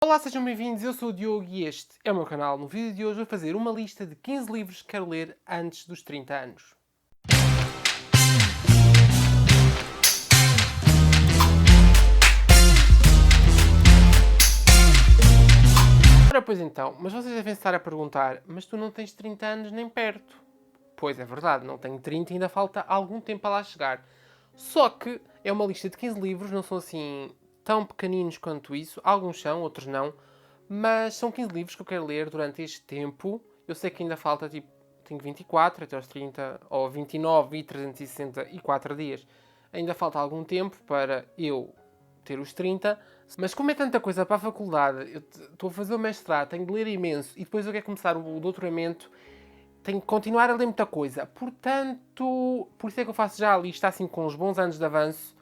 Olá, sejam bem-vindos, eu sou o Diogo e este é o meu canal. No vídeo de hoje vou fazer uma lista de 15 livros que quero ler antes dos 30 anos. Ora, pois então, mas vocês devem estar a perguntar, mas tu não tens 30 anos nem perto. Pois é verdade, não tenho 30 e ainda falta algum tempo para lá chegar. Só que é uma lista de 15 livros, não são assim tão pequeninos quanto isso. Alguns são, outros não. Mas são 15 livros que eu quero ler durante este tempo. Eu sei que ainda falta, tipo, tenho 24 até aos 30, ou 29 e 364 dias. Ainda falta algum tempo para eu ter os 30. Mas como é tanta coisa para a faculdade, eu estou a fazer o mestrado, tenho de ler imenso e depois eu quero começar o doutoramento, tenho que continuar a ler muita coisa. Portanto, por isso é que eu faço já a lista assim com uns bons anos de avanço,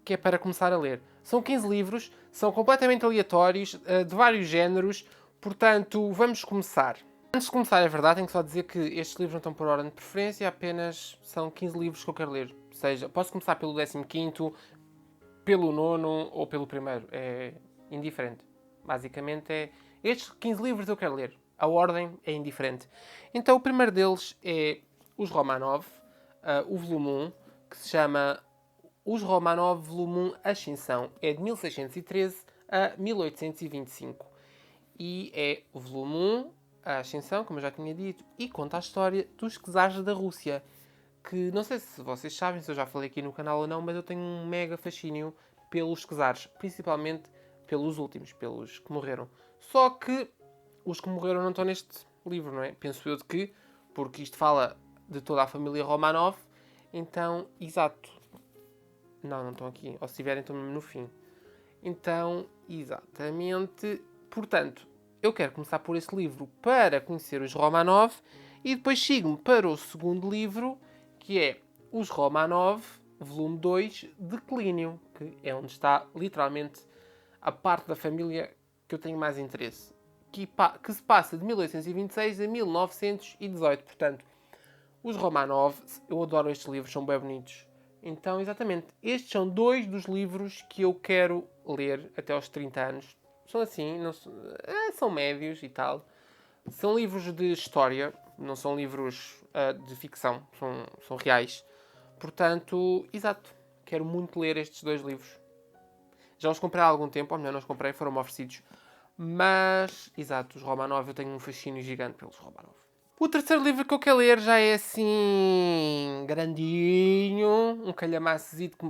que é para começar a ler. São 15 livros, são completamente aleatórios, de vários géneros, portanto, vamos começar. Antes de começar, é verdade, tenho que só dizer que estes livros não estão por ordem de preferência, apenas são 15 livros que eu quero ler. Ou seja, posso começar pelo 15º, pelo nono ou pelo primeiro. É indiferente. Basicamente é estes 15 livros eu quero ler. A ordem é indiferente. Então o primeiro deles é Os Romanov, o volume 1, que se chama Os Romanov, volume 1, Ascensão. É de 1613 a 1825. E é o volume 1, a Ascensão, como eu já tinha dito, e conta a história dos czares da Rússia, que não sei se vocês sabem, se eu já falei aqui no canal ou não, mas eu tenho um mega fascínio pelos czares, principalmente pelos últimos, pelos que morreram. Só que os que morreram não estão neste livro, não é? Penso eu de que, porque isto fala de toda a família Romanov, então, exato. Não, não estão aqui. Ou se estiverem, estão mesmo no fim. Então, exatamente. Portanto, eu quero começar por esse livro para conhecer os Romanov e depois sigo-me para o segundo livro, que é Os Romanov, volume 2, Declínio, que é onde está literalmente a parte da família que eu tenho mais interesse, que se passa de 1826 a 1918. Portanto, os Romanov, eu adoro estes livros, são bem bonitos. Então, exatamente, estes são dois dos livros que eu quero ler até aos 30 anos. São assim, não são, são médios e tal. São livros de história, não são livros de ficção, são reais. Portanto, exato, quero muito ler estes dois livros. Já os comprei há algum tempo, ou melhor, não os comprei, foram-me oferecidos. Mas, exato, os Romanov, eu tenho um fascínio gigante pelos Romanov. O terceiro livro que eu quero ler já é assim, grandinho, um calhamaçozito que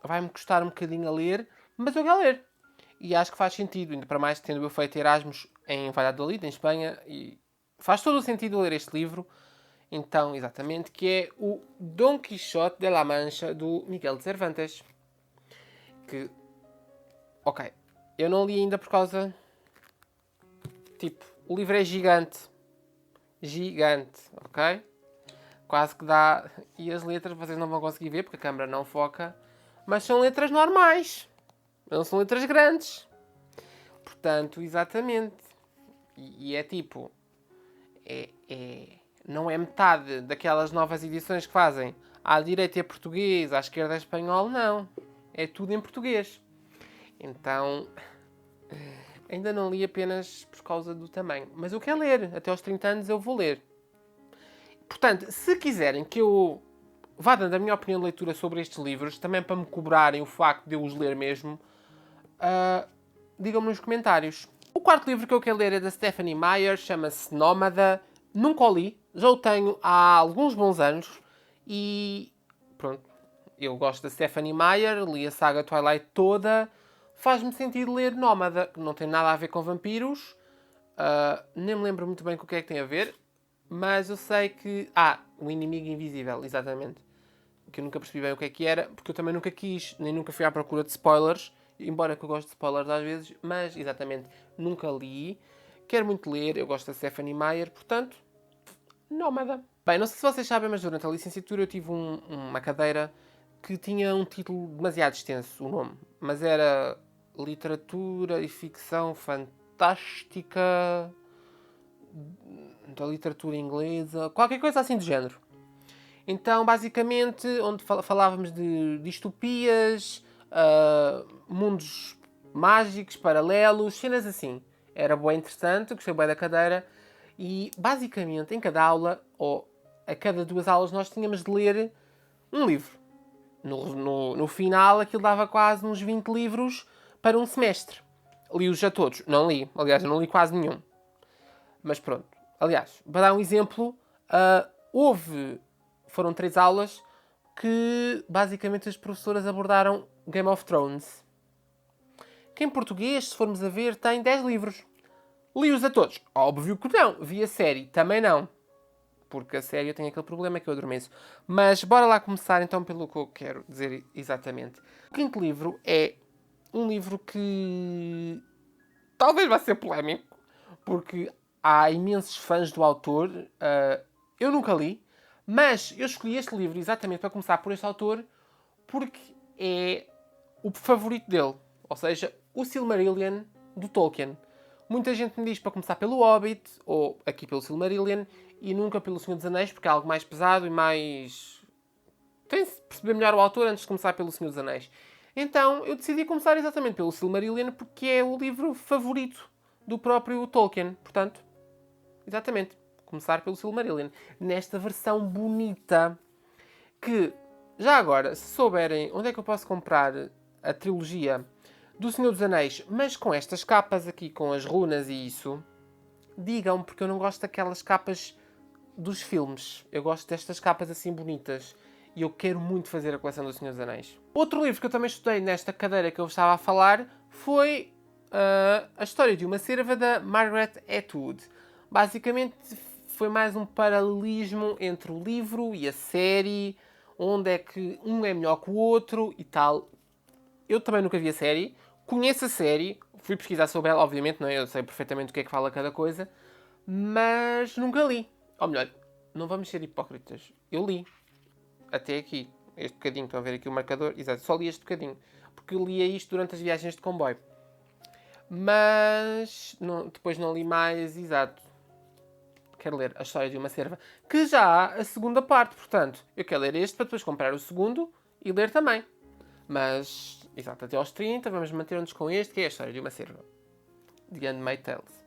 vai-me custar um bocadinho a ler, mas eu quero ler. E acho que faz sentido, ainda para mais tendo eu feito Erasmus em Valladolid, em Espanha, e faz todo o sentido ler este livro. Então, exatamente, que é o Dom Quixote de la Mancha, do Miguel de Cervantes. Que, ok, eu não li ainda por causa... Tipo, o livro é gigante. Gigante, ok? Quase que dá... E as letras vocês não vão conseguir ver, porque a câmera não foca. Mas são letras normais. Não são letras grandes. Portanto, exatamente. E é tipo... não é metade daquelas novas edições que fazem à direita é português, à esquerda é espanhol, não. É tudo em português. Então, ainda não li apenas por causa do tamanho. Mas eu quero ler. Até aos 30 anos eu vou ler. Portanto, se quiserem que eu vá dando a minha opinião de leitura sobre estes livros, também para me cobrarem o facto de eu os ler mesmo, digam-me nos comentários. O quarto livro que eu quero ler é da Stephanie Meyer, chama-se Nómada. Nunca o li, já o tenho há alguns bons anos e pronto, eu gosto da Stephanie Meyer, li a saga Twilight toda, faz-me sentido ler Nómada, que não tem nada a ver com vampiros, nem me lembro muito bem com o que é que tem a ver, mas eu sei que... o Inimigo Invisível, exatamente. Que eu nunca percebi bem o que é que era, porque eu também nunca quis, nem nunca fui à procura de spoilers, embora que eu goste de spoilers às vezes, mas exatamente, nunca li. Quero muito ler, eu gosto da Stephanie Meyer, portanto, Nómada. Bem, não sei se vocês sabem, mas durante a licenciatura eu tive uma cadeira que tinha um título demasiado extenso, o nome, mas era Literatura e Ficção Fantástica da Literatura Inglesa, qualquer coisa assim do género. Então, basicamente, onde falávamos de distopias, mundos mágicos, paralelos, cenas assim. Era bem interessante, gostei bem da cadeira. E, basicamente, em cada aula, ou a cada 2 aulas, nós tínhamos de ler um livro. No final, aquilo dava quase uns 20 livros para um semestre. Li-os a todos. Não li. Aliás, eu não li quase nenhum. Mas pronto. Aliás, para dar um exemplo, foram 3 aulas que, basicamente, as professoras abordaram Game of Thrones. Que em português, se formos a ver, tem 10 livros. Li-os a todos? Óbvio que não. Vi a série? Também não. Porque a série eu tenho aquele problema que eu adormeço. Mas bora lá começar então pelo que eu quero dizer exatamente. O quinto livro é um livro que talvez vá ser polémico, porque há imensos fãs do autor. Eu nunca li, mas eu escolhi este livro exatamente para começar por este autor, porque é o favorito dele. Ou seja, o Silmarillion do Tolkien. Muita gente me diz para começar pelo Hobbit, ou aqui pelo Silmarillion, e nunca pelo Senhor dos Anéis, porque é algo mais pesado e mais... tem-se de perceber melhor o autor antes de começar pelo Senhor dos Anéis. Então, eu decidi começar exatamente pelo Silmarillion, porque é o livro favorito do próprio Tolkien. Portanto, exatamente, começar pelo Silmarillion. Nesta versão bonita, que, já agora, se souberem onde é que eu posso comprar a trilogia do Senhor dos Anéis, mas com estas capas aqui, com as runas e isso, digam, porque eu não gosto daquelas capas dos filmes. Eu gosto destas capas assim bonitas. E eu quero muito fazer a coleção do Senhor dos Anéis. Outro livro que eu também estudei nesta cadeira que eu estava a falar foi A História de uma Cerva, da Margaret Atwood. Basicamente foi mais um paralelismo entre o livro e a série, onde é que um é melhor que o outro e tal. Eu também nunca vi a série, conheço a série, fui pesquisar sobre ela, obviamente, não é? Eu sei perfeitamente o que é que fala cada coisa, mas nunca li. Ou melhor, não vamos ser hipócritas. Eu li. Até aqui. Este bocadinho. Estão a ver aqui o marcador? Exato. Só li este bocadinho. Porque eu lia isto durante as viagens de comboio. Mas depois não li mais. Exato. Quero ler A História de uma Cerva. Que já há a segunda parte. Portanto, eu quero ler este para depois comprar o segundo e ler também. Mas, exato. Até aos 30 vamos manter-nos com este, que é A História de uma Cerva. The Handmaid's Tales.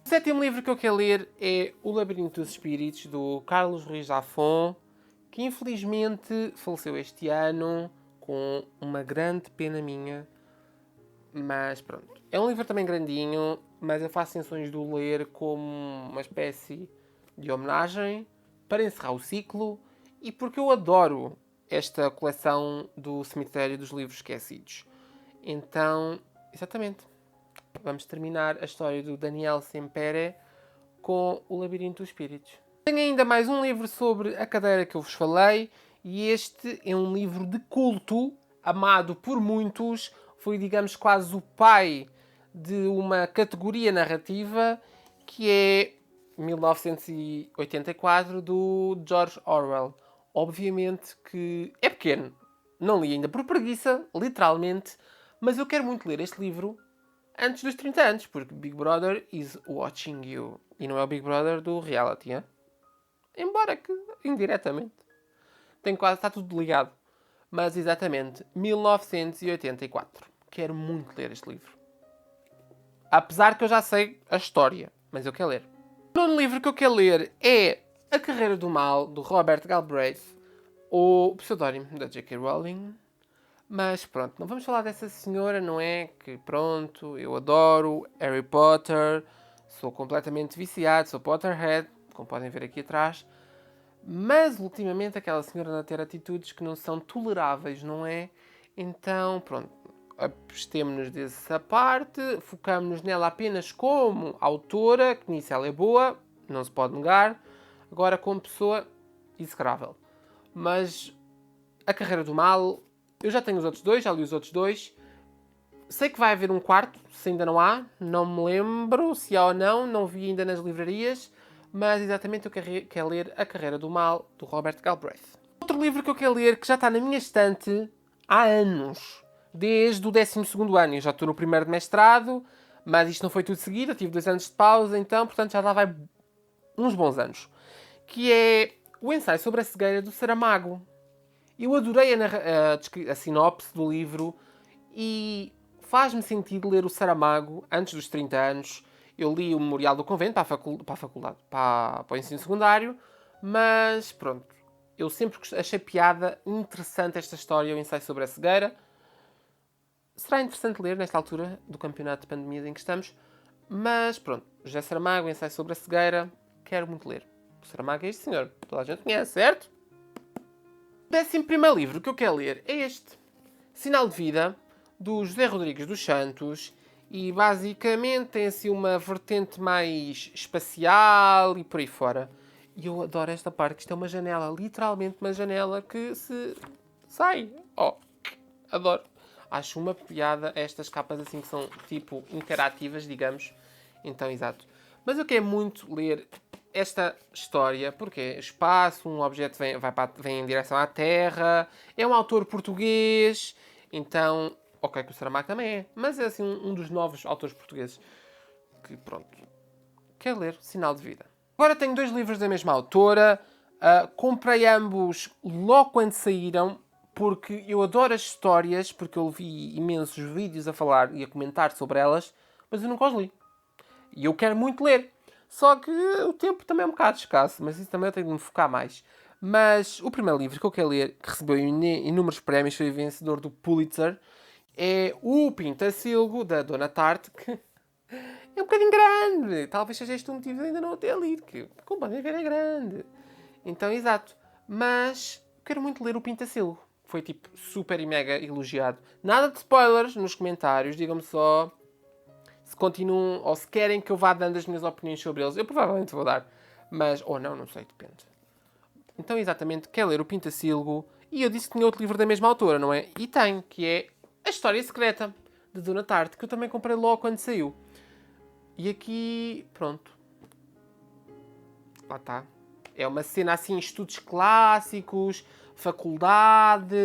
O sétimo livro que eu quero ler é O Labirinto dos Espíritos, do Carlos Ruiz Zafón, que infelizmente faleceu este ano, com uma grande pena minha. Mas pronto. É um livro também grandinho, mas eu faço intenções de o ler como uma espécie de homenagem para encerrar o ciclo e porque eu adoro esta coleção do Cemitério dos Livros Esquecidos. Então, exatamente. Vamos terminar a história do Daniel Sempere com O Labirinto dos Espíritos. Tenho ainda mais um livro sobre a cadeira que eu vos falei, e este é um livro de culto, amado por muitos, foi, digamos, quase o pai de uma categoria narrativa, que é 1984, do George Orwell. Obviamente que é pequeno, não li ainda por preguiça, literalmente, mas eu quero muito ler este livro antes dos 30 anos, porque Big Brother is watching you. E não é o Big Brother do reality, hein? Embora que indiretamente. Tem quase, está tudo ligado. Mas exatamente, 1984. Quero muito ler este livro. Apesar que eu já sei a história, mas eu quero ler. O nono livro que eu quero ler é A Carreira do Mal, do Robert Galbraith, o pseudónimo da J.K. Rowling. Mas pronto, não vamos falar dessa senhora, não é? Que pronto, eu adoro Harry Potter, sou completamente viciado, sou Potterhead, como podem ver aqui atrás. Mas ultimamente aquela senhora anda a ter atitudes que não são toleráveis, não é? Então, pronto, abstemos-nos dessa parte, focamos-nos nela apenas como autora, que nisso ela é boa, não se pode negar. Agora, como pessoa, execrável. Mas A Carreira do Mal, eu já tenho os outros dois, já li os outros dois. Sei que vai haver um quarto, se ainda não há, não me lembro se há ou não, não vi ainda nas livrarias. Mas exatamente eu quero ler A Carreira do Mal, do Robert Galbraith. Outro livro que eu quero ler, que já está na minha estante há anos, desde o 12º ano. Eu já estou no primeiro de mestrado, mas isto não foi tudo seguido, eu tive 2 anos de pausa, então, portanto, já lá vai uns bons anos. Que é o ensaio sobre a cegueira do Saramago. Eu adorei a sinopse do livro e faz-me sentido ler o Saramago antes dos 30 anos. Eu li o Memorial do Convento para a faculdade, para o ensino secundário, mas pronto, eu sempre achei piada, interessante esta história, o ensaio sobre a cegueira. Será interessante ler nesta altura do campeonato de pandemias em que estamos, mas pronto, José Saramago, o ensaio sobre a cegueira, quero muito ler. O Saramago é este senhor, toda a gente conhece, certo? O 11º livro que eu quero ler é este, Sinal de Vida, do José Rodrigues dos Santos, e basicamente tem assim uma vertente mais espacial e por aí fora. E eu adoro esta parte, que isto é uma janela, literalmente uma janela que se sai. Oh, adoro. Acho uma piada estas capas assim que são tipo interativas, digamos. Então, exato. Mas eu quero muito ler esta história, porque é espaço, um objeto vem em direção à Terra, é um autor português, então, ok, que o Saramago também é, mas é assim um dos novos autores portugueses que, pronto, quero ler, Sinal de Vida. Agora tenho 2 livros da mesma autora, comprei ambos logo quando saíram, porque eu adoro as histórias, porque eu vi imensos vídeos a falar e a comentar sobre elas, mas eu nunca os li. E eu quero muito ler. Só que o tempo também é um bocado escasso, mas isso também eu tenho de me focar mais. Mas o primeiro livro que eu quero ler, que recebeu inúmeros prémios, foi vencedor do Pulitzer, é O Pintacilgo, da Dona Tarte, que é um bocadinho grande. Talvez seja este o motivo de ainda não o ter lido, que, como podem ver, é grande. Então, exato. Mas quero muito ler O Pintacilgo. Foi, tipo, super e mega elogiado. Nada de spoilers nos comentários, digam-me só se continuam ou se querem que eu vá dando as minhas opiniões sobre eles. Eu provavelmente vou dar, mas ou não sei, depende. Então, exatamente, quero ler O Pintacilgo e eu disse que tinha outro livro da mesma autora, não é? E tem, que é A História Secreta, de Dona Tarte, que eu também comprei logo quando saiu. E aqui, pronto. Lá está. É uma cena assim, estudos clássicos, faculdade.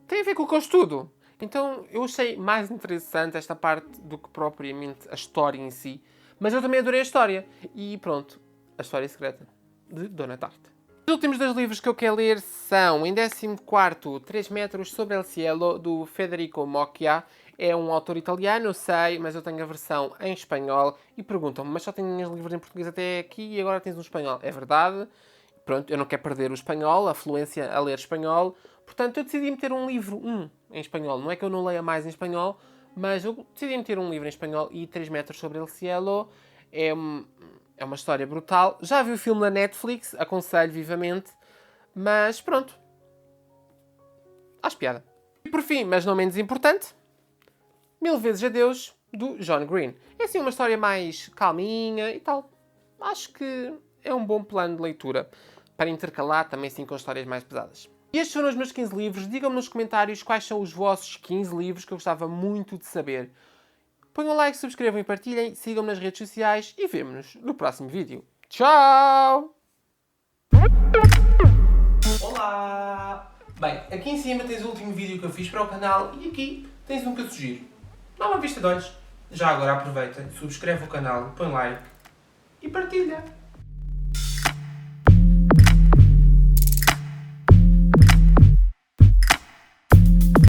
Tem a ver com o que eu estudo. Então eu achei mais interessante esta parte do que propriamente a história em si. Mas eu também adorei a história. E pronto, A História Secreta, de Dona Tarte. Os últimos 2 livros que eu quero ler são, em 14º, 3 metros sobre el cielo, do Federico Moccia. É um autor italiano, eu sei, mas eu tenho a versão em espanhol. E perguntam-me, mas só tinhas livros em português até aqui e agora tens um espanhol. É verdade. Pronto, eu não quero perder o espanhol, a fluência a ler espanhol. Portanto, eu decidi meter um livro, em espanhol. Não é que eu não leia mais em espanhol, mas eu decidi meter um livro em espanhol e 3 metros sobre el cielo é uma história brutal. Já vi o filme na Netflix, aconselho vivamente, mas pronto. Acho piada. E por fim, mas não menos importante, 1000 vezes Adeus, do John Green. É assim uma história mais calminha e tal. Acho que é um bom plano de leitura para intercalar também assim com histórias mais pesadas. E estes foram os meus 15 livros. Digam-me nos comentários quais são os vossos 15 livros que eu gostava muito de saber. Ponham um like, subscrevam e partilhem. Sigam-me nas redes sociais e vemo-nos no próximo vídeo. Tchau! Olá! Bem, aqui em cima tens o último vídeo que eu fiz para o canal e aqui tens um que eu sugiro. Dá uma vista de olhos. Já agora aproveita, subscreve o canal, põe like e partilha.